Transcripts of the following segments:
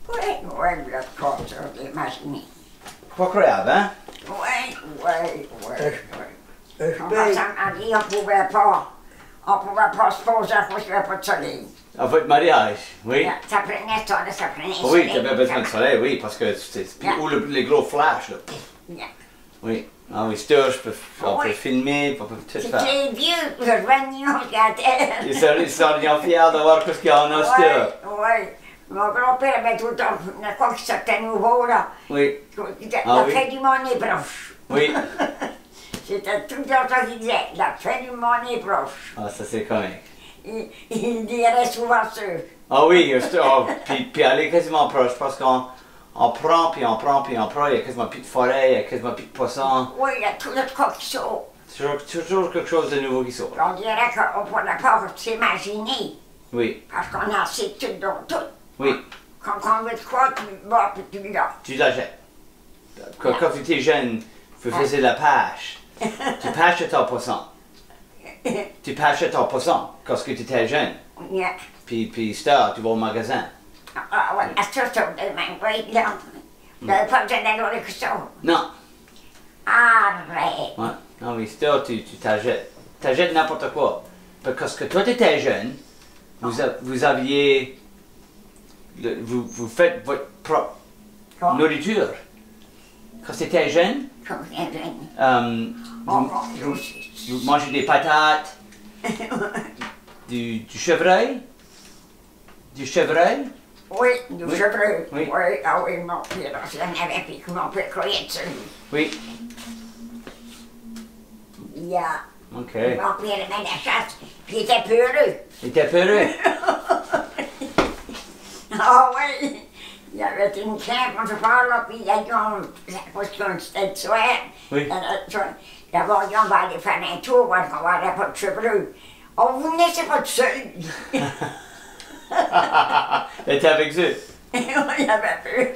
Oui, oui, le corps sur les machines. Pas croyable, hein? Oui, oui, oui. On Ben, m'a dit on pouvait pas se poser à cause qu'il n'y avait pas de soleil. À votre mariage, oui. Ça prenait ça, ça prenait le Oui, soleil. tu avais besoin de soleil, oui, parce que c'était. Ou les gros flashs, là. Yeah. Oui. Ah oui, c'est on peut Oui. filmer, on peut tout faire. C'était vieux, je revenais, on regardait. Ils sont bien fiers de voir ce qu'il y en a, c'était. Oui. Mon grand-père avait tout le temps, quoi que c'était nouveau, là. Oui. La fin du monde est proche. Oui. C'était tout le temps ça qu'il disait, la fin du monde est proche. Ah, ça c'est comique. Il dirait souvent ça. Ah oui, puis elle est quasiment proche parce qu'on prend, puis on prend, puis on prend, il y a quasiment plus de forêt, il y a quasiment plus de poissons. Oui, il y a tout le quoi qui sort. Toujours quelque chose de nouveau qui sort. On dirait qu'on ne pourrait pas s'imaginer. Oui. Parce qu'on a assez tout dans tout. Oui. Quand on veut de quoi, tu vas, puis tu l'as. Tu l'achètes. Quand tu étais jeune, tu faisais la pêche. Tu pêchais ton poisson. Tu pêchais ton poisson quand tu étais jeune. Yeah. Puis tu vas au magasin. Ah ouais, à ce temps, oui, là. Tu n'avais pas besoin d'aller au ça. Non. Arrête. Ouais. Non, mais tu t'achètes. Tu achètes n'importe quoi. Parce que toi, tu étais jeune, vous aviez. Vous faites votre propre nourriture. Quand tu étais jeune, vous mangez des patates, du chevreuil. Du chevreuil? Oui, du chevreuil. Oui. Oui, ah oui, mon père, j'en avais puis que mon père croyait dessus. Oui. Yeah. OK. Mon père aimait la chasse, puis il était peureux. Il était peureux. Ah oui, il y avait une camp, on se parle, là, puis il y a parce qu'on c'était le soir. Oui. D'abord, on va aller faire un tour, parce qu'on va aller pas de chevreuil. Oh, vous ne laissez pas tout seul. Il était avec eux. Il avait peur.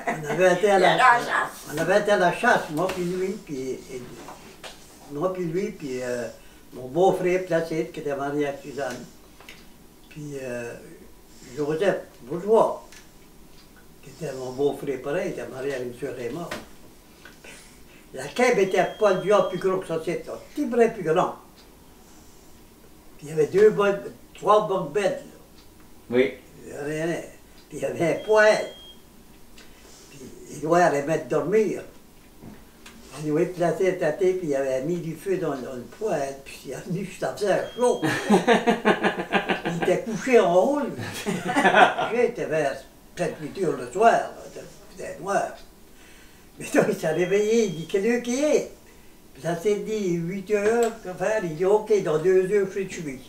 on avait été à Il y a la la chasse. on avait été à la chasse, moi puis lui, puis mon beau-frère Placide, qui était marié à Suzanne, puis Joseph Bourgeois, qui était mon beau-frère pareil, était marié à une sœur Emma. La cape était pas du tout plus gros que ça, c'était un petit brin plus grand. Puis il y avait trois bunk beds, là. Oui. Rien. Puis il y avait un poêle. Puis il doit aller mettre dormir. Il avait placé la tête, puis il avait mis du feu dans le poêle, puis il est venu, ça faisait chaud. Il était couché en haut, lui. J'étais vers 7-8 heures le soir, c'était noir. Mais donc il s'est réveillé, il dit quelle heure qu'il est? Puis ça s'est dit 8 heures, il dit ok, dans 2 heures je suis chez lui.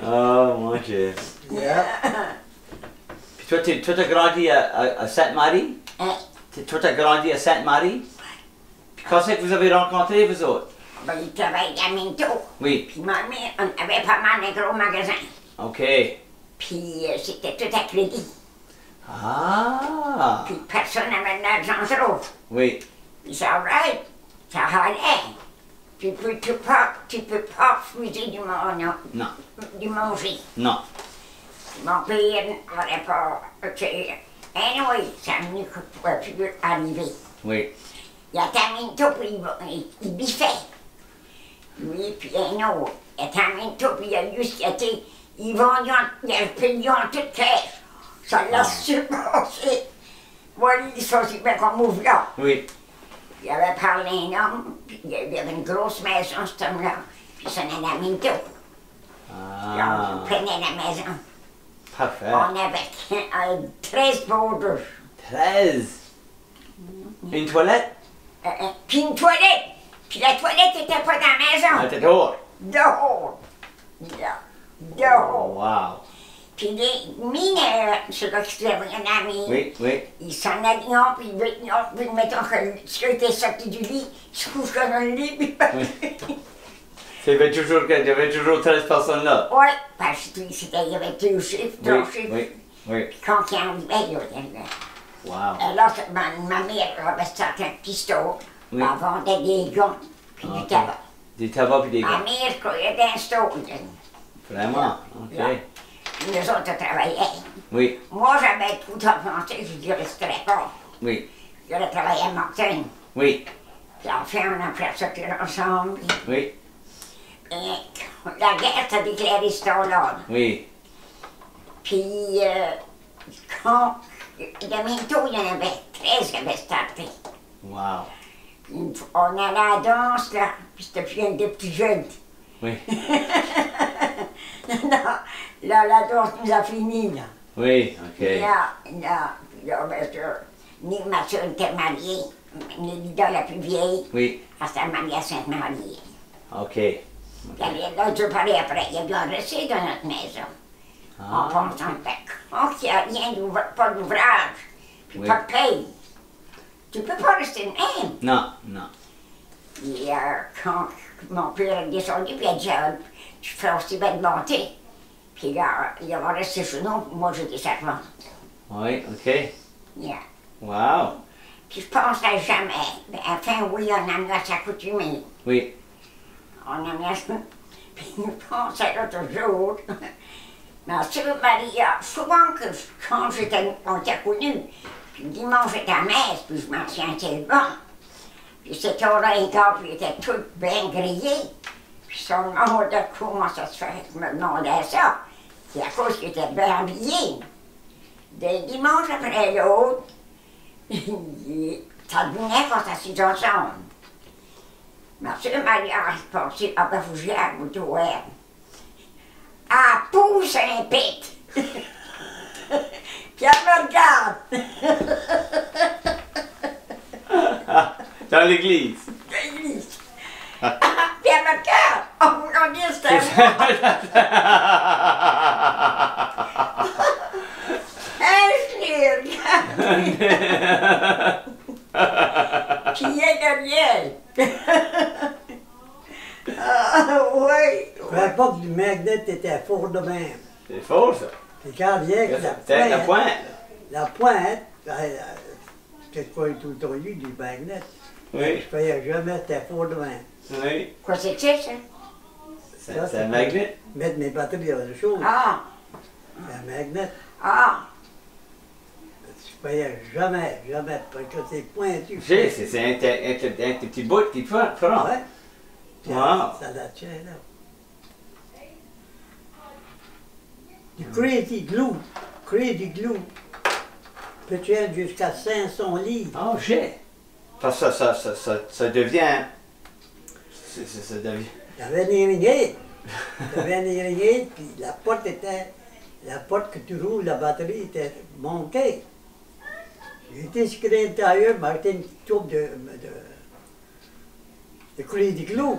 Oh mon Dieu. Yeah. Puis toi, tu as grandi à Sainte-Marie? Hein? Toi, tu as grandi à Sainte-Marie? Puis quand c'est que vous avez rencontré, vous autres? Ben, il travaillait à Minto. Oui. Puis ma mère, on avait pas mal de gros magasins. OK. Puis c'était tout à crédit. Ah! Puis personne n'avait de l'argent trop. Oui. Puis ça allait, ça allait. Tu peux pas refuser du manger. Non. Mon père n'aurait pas. Anyway, ça ne pouvait plus arriver. Oui. Il y a ta Minto, puis il biffait. Lui, puis un autre. Il y a ta Minto, puis il y a juste qui était. Ils vendaient, ils payaient toute caisse. Ça l'a surpassé. Moi, il s'est bien comme ouvre là. Oui. Il avait parlé à un homme, puis il y avait une grosse maison, cet homme-là. Puis ça en a Minto. Ah. On prenait la maison. Parfait. On avait 13 borders. 13. Une toilette? Puis une toilette. Puis la toilette n'était pas dans la Ah, maison. t'es dehors? Dehors. Dehors. Wow. Puis les mineurs, ceux-là qui avaient un ami, Oui, oui. ils s'en allaient, puis ils mettaient que ceux qui étaient sortis du lit, ils se couchaient dans le lit. Puis... Oui. Il y avait toujours 13 personnes là. Oui, parce qu'il y avait 2 chiffres, 3 chiffres. Oui, oui. Puis quand il arrivait, il y avait... Wow. Alors, ma mère avait sorti un pistolet, Oui. elle vendait des gants, puis du tabac. Des tabacs puis des Ma gants. mère croyait d'un stone. Vraiment? OK. Là. Puis nous autres travaillaient. Oui, Moi, j'avais tout à penser, je ne resterais pas. oui, J'aurais travaillé à Martin. oui, Puis enfin, on a fait sortir ensemble. oui, Et la guerre s'est déclarée ce temps-là. oui. Puis, quand bientôt, il y en avait 13 qui avaient starté. Wow. On allait à la danse, là, puis c'était plein de petits jeunes. Oui, Là, la danse nous a fini, là. oui, OK. Là, bien sûr, ma soeur était mariée, Lida la plus vieille, Oui, elle s'était mariée à Sainte-Marie. OK. Puis là, je parlais après, il y a bien resté dans notre maison. En Ah, pensant que qu'il n'y a rien pas d'ouvrage, puis Oui. pas de paye. Tu peux pas rester de même. non, non. Puis quand mon père est descendu, puis il a dit, tu fais aussi bien de monter. Puis là, il va rester chez nous, moi j'étais servante. Oui, OK. Yeah. Wow. Puis je pensais jamais. Mais enfin, oui, on a mis à s'accoutumer. Oui, On a mis à puis je pensais l'autre jour. Ma soeur Maria, souvent que quand on était connus, puis le dimanche j'étais à messe, puis je m'en sentais bon. Puis cette heure-là, puis il était tout bien grillé. Puis son nom de comment ça se fait, je me demandais ça. C'est à cause qu'il était bien habillé. Des dimanches après l'autre, ça devenait qu'on s'assit ensemble. Ma soeur Maria a pensé, ah ben, faut que j'y aille, vous deux. Ah, pousse un pit! Puis elle me regarde! dans l'église. L'église! Puis elle me regarde! Oh, mon Dieu, c'était moi! Je l'ai regardé! Puis il est derrière! Ah, oui! Je ne pas que le magnet était fort de même. C'est faux, ça. Et quand vient que C'est la pointe. la pointe, c'est quoi tout le temps eu du magnet. Oui, Je payais jamais, c'était fort de même. oui. Quoi c'est que ça? C'est un magnet. Mettre mes batteries dans le chaud, Ah! c'est un magnet. Ah! Je payais jamais, parce que c'est pointu. C'est un petit bout qui prend. Ouais. Puis, Wow. ça la tient là. Du Crazy Glue peut tenir jusqu'à 500 livres. Oh, j'ai. Parce que ça devient. Ça devient. Il y avait une ringette. Il y avait une ringette, puis la porte que tu roules, la batterie était manquée. J'étais sur l'intérieur, mais j'étais une petite tour de Crazy Glue.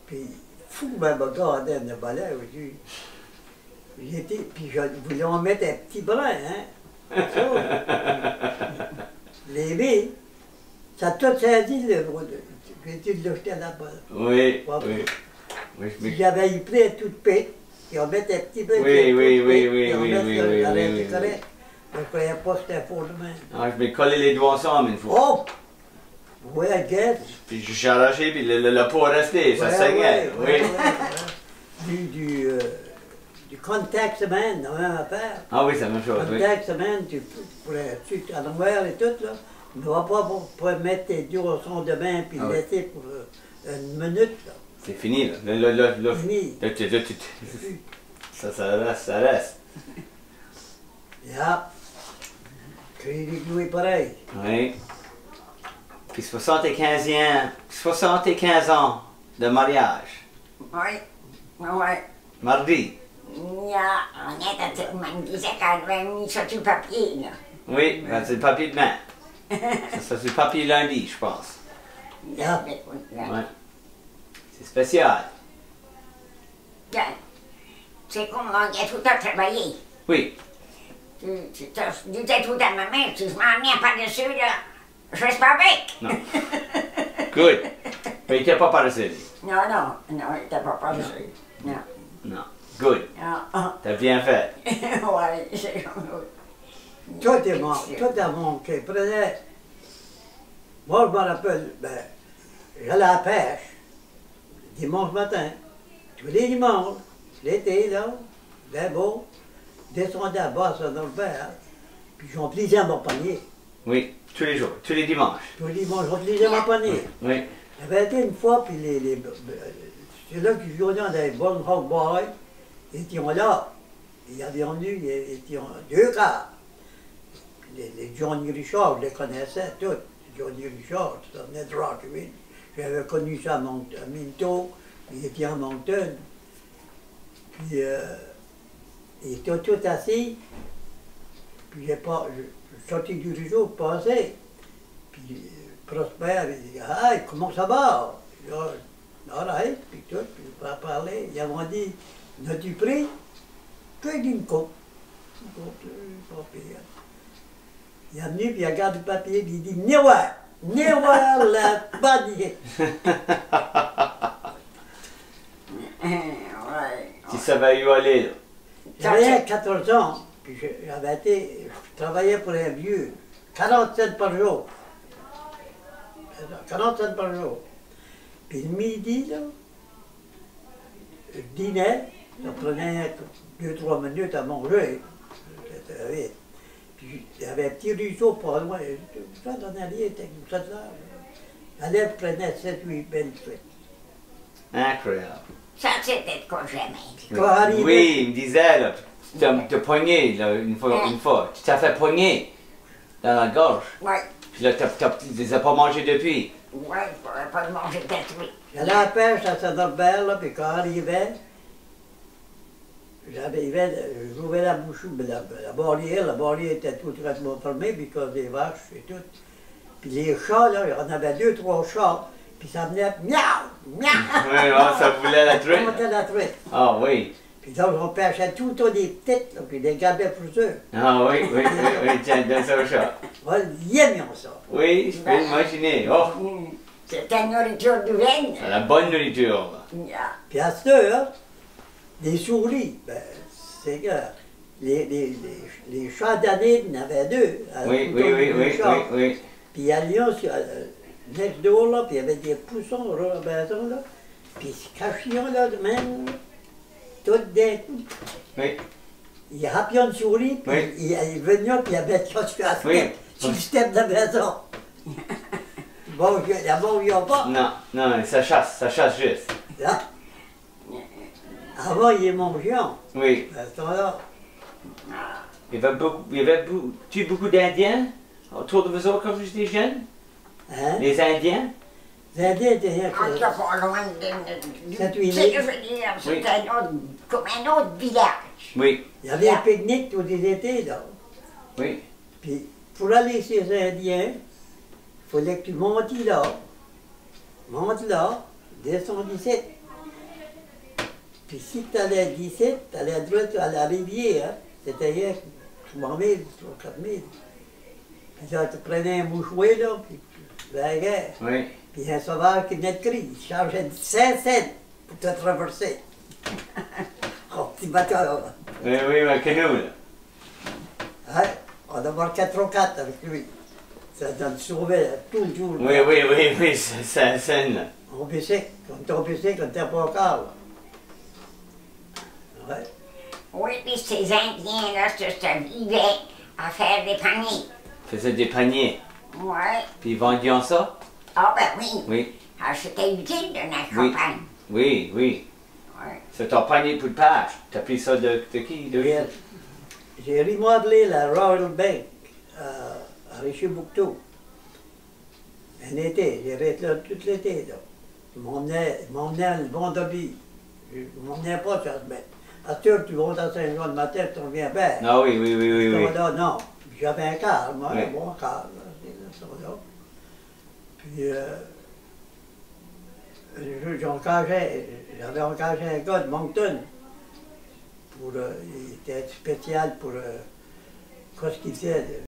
Puis, fou, ben, me regardait le balai aujourd'hui. Puis je voulais en mettre un petit brin, hein. Ça, les billes, ça a tout saisi, j'ai dû le jeter là-bas. Oui, Ouais. oui. Oui, Si j'avais eu pris un tout de pète, puis on mettait un petit peu Oui, de oui, tout de oui, pète, oui, puis on oui, mettait oui, le- oui, la oui, reste oui, correct. Je ne croyais pas que c'était fort de main. Ah, je m'ai collé les doigts ensemble une fois. Oh! Oui, I guess. Puis je suis arraché, puis le pot est resté, ça Ouais, saignait. ouais, Oui. ouais, ouais. Du contact semaine, la même affaire. Ah oui, c'est la même chose, oui. Contact semaine, tu pourrais en envers et tout, là. Tu ne vas pas pour mettre tes doigts au son de main puis Ah le oui. laisser pour une minute, là. C'est fini, là. Là, Fini. ça reste, ça reste. Yeah. Crazy Glue est pareil. Oui. Puis 75 ans de mariage. Oui. Oui. Mardi. On me disait qu'elle avait mis sur du papier, là. Oui, ben, c'est le papier de main. Ça, c'est le papier lundi, je pense. Yeah. Ouais. C'est spécial. Bien. C'est comme on a tout à travailler. Oui. Tu disais tout à ma mère, si je m'en viens par-dessus, là, je reste pas avec. Non. Good. Mais il n'était pas paresseux. Non, il n'était pas par-dessus. Non. Non. Good. Ah, T'as bien fait. ouais, c'est comme Tout est mort, tout a manqué. Prenez. Moi, je me rappelle, ben, j'allais à la pêche, dimanche matin, tous les dimanches, l'été, là, bien beau, descendais à bas à Norbert, puis j'ai plaisir à mon panier. Oui, tous les jours, tous les dimanches. Tous les dimanches, j'ai plaisir à mon panier. Oui. J'avais été une fois, puis c'est là que je jouais dans des bonnes rock boys, ils étaient là. Ils avaient venu, ils étaient deux gars. Les Johnny Richard, je les connaissais tous. Johnny Richard, ça venait de Rockville. J'avais connu ça à Minto, il était à Moncton. Puis, ils étaient tous assis. Puis, je suis sorti du réseau, passé. Puis, Prosper, il dit, « Hey, comment ça va? » Je dis, « Alright, puis tout, puis on va parler. » Ils m'ont dit, « N'as-tu pris? » Puis, une coupe. Une coupe, pas pire. Il est venu, puis il regarde le papier, puis il dit, « Néwa! Néwa, la panier! » Tu savais où aller, là. J'avais 14 ans, puis je travaillais pour un vieux, 40 cents par jour. 40 cents par jour. Puis le midi, là, je dînais, ça prenait 2-3 minutes à manger. Puis il y avait un petit ruisseau pas loin, ça dans l'allée, c'était comme ça là. L'allée prenait 7-8 belles truites. Incroyable. Ça, c'était de quoi j'aimais. Oui, il me disait, là, t'as pogné, là, une fois. Tu t'as fait pogner dans la gorge. Oui, Puis là, tu les as pas mangés depuis. oui, je pourrais pas le manger détruit. J'allais à la pêche à Saint-Norbert, là, puis quand j'arrivais, j'ouvrais la bouche, la barrière était tout traitement fermée, puis cause des vaches et tout. Puis les chats, là, on avait 2-3 chats, puis ça venait miaou, miaou. Oui, ça voulait la truite. Ça montait la truite. Ah oui. Puis donc, on pêchait tout le temps des petites, là, puis les gardait pour eux. Ah oui, tiens, donne ça au chat. Voilà, ils aimaient ça. Oui, je peux imaginer. Oh, C'était une nourriture d'humaine. c'est la bonne nourriture, là. Puis à cette heure, les souris, ben, c'est que les chats d'année, il y en avait deux. Oui. Puis à Lyon, next door, là, puis il y avait des poussons, Robinson, là, puis ils se cachaient là, de même, tout d'un coup. Oui. Il rappaient une souris, puis Oui. il venait, puis il avait quelque chose Oui. sur le step de la maison. Bon, d'abord, il n'y a pas. Non, ça chasse juste. Là. Avant, il est mangeant. Oui. À ce temps-là. Il y avait beaucoup d'Indiens autour de vous autres quand vous étiez jeunes? Hein? Les Indiens? Les Indiens étaient rien On que était pas loin du... Cette Tu sais que je veux dire, c'était comme un autre village. Oui. Il y avait un pique-nique tous les étés, là. Oui. Puis, pour aller chez les Indiens, il fallait que tu montes là, descends 17. Puis si tu allais à 17, tu allais à droite à la rivière, hein. C'était hier 3 000, 4 000. Puis là, tu prenais un mouchouet, là, puis tu vaguais. Oui. Puis un sauvage qui venait de crier, il chargeait 5 cents pour te traverser. Oh, petit bateau, là. Oui, un canot, là. Hein? On a marqué 4 ou 4 avec lui. Ça te sauvait toujours. Oui, c'est la scène, là. On baissait, quand on baissait, quand on n'était pas encore, là. Ouais. Oui, puis ces Indiens-là se vivaient à faire des paniers. Faisait des paniers. Oui. Puis ils vendions ça? Ah ben oui. Oui. Ah, c'était utile de la Oui. campagne. Oui. Oui. C'est ton panier pour le pêche. T'as pris ça de qui? J'ai remodelé la Royal Bank à Richibouctou. Un été, j'ai resté là tout l'été. Ils m'emmenaient le vendredi. Je ne m'emmenais pas sur la semaine. À ce heure, tu vas à Saint-Jean le matin, tu reviens bien. Ah oui. Là, non, j'avais un car, moi, Oui. un bon car, là. Puis, j'avais engagé un gars de Moncton. Il était spécial pour, qu'est-ce qu'il faisait,